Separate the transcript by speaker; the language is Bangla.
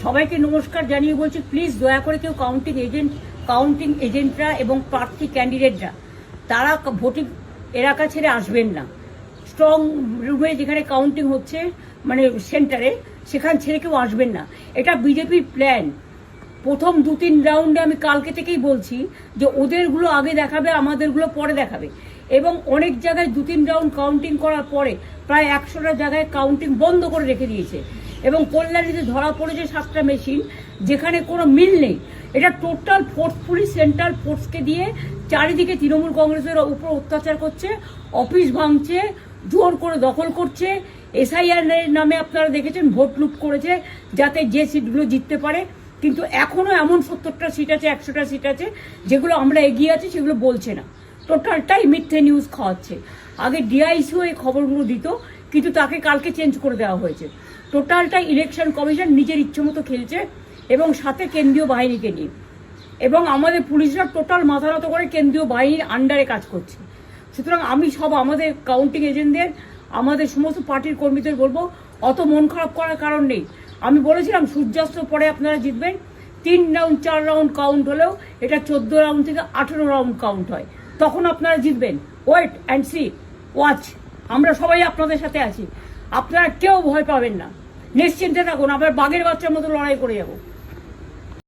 Speaker 1: সবাইকে নমস্কার জানিয়ে বলছি, প্লিজ দয়া করে কেউ কাউন্টিং এজেন্টরা এবং প্রার্থী ক্যান্ডিডেটরা তারা ভোটিং এলাকা ছেড়ে আসবেন না। স্ট্রং রুমে যেখানে কাউন্টিং হচ্ছে, মানে সেন্টারে, সেখান ছেড়ে কেউ আসবেন না। এটা বিজেপির প্ল্যান। প্রথম 2-3 রাউন্ডে আমি কালকে থেকেই বলছি যে ওদেরগুলো আগে দেখাবে, আমাদেরগুলো পরে দেখাবে। এবং অনেক জায়গায় 2-3 রাউন্ড কাউন্টিং করার পরে প্রায় 100টা জায়গায় কাউন্টিং বন্ধ করে রেখে দিয়েছে। এবং কল্যাণীতে ধরা পড়েছে 7টা মেশিন, যেখানে কোনো মিল নেই। এটা টোটাল ফোর্সফুলি সেন্ট্রাল ফোর্সকে দিয়ে চারিদিকে তৃণমূল কংগ্রেসের উপর অত্যাচার করছে, অফিস ভাঙছে, জোর করে দখল করছে। এসআইআর নামে আপনারা দেখেছেন ভোট লুট করেছে যাতে যে সিটগুলো জিততে পারে। কিন্তু এখনো এমন 70টা সিট আছে, 100টা সিট আছে যেগুলো আমরা এগিয়ে আছি, সেগুলো বলছে না। টোটালটাই মিথ্যে নিউজ খাওয়াচ্ছে। আগে ডিআইসিও এই খবরগুলো দিত, কিন্তু তাকে কালকে চেঞ্জ করে দেওয়া হয়েছে। টোটালটাই ইলেকশন কমিশন নিজের ইচ্ছে মতো খেলছে, এবং সাথে কেন্দ্রীয় বাহিনীকে নিয়ে। এবং আমাদের পুলিশরা টোটাল মাথা নত করে কেন্দ্রীয় বাহিনীর আন্ডারে কাজ করছে। সুতরাং আমি আমাদের কাউন্টিং এজেন্টদের, আমাদের সমস্ত পার্টির কর্মীদের বলবো, অত মন খারাপ করার কারণ নেই। আমি বলেছিলাম সূর্যাস্তের পরে আপনারা জিতবেন। 3 রাউন্ড 4 রাউন্ড কাউন্ট হলেও এটা 14 রাউন্ড থেকে 18 রাউন্ড কাউন্ট হয়, তখন আপনারা জিতবেন। Wait and see, watch. আমরা সবাই আপনাদের সাথে আছি, আপনারা কেউ ভয় পাবেন না, নিশ্চিন্তে থাকুন। আবার বাঘের বাচ্চার মতো লড়াই করে যাবো।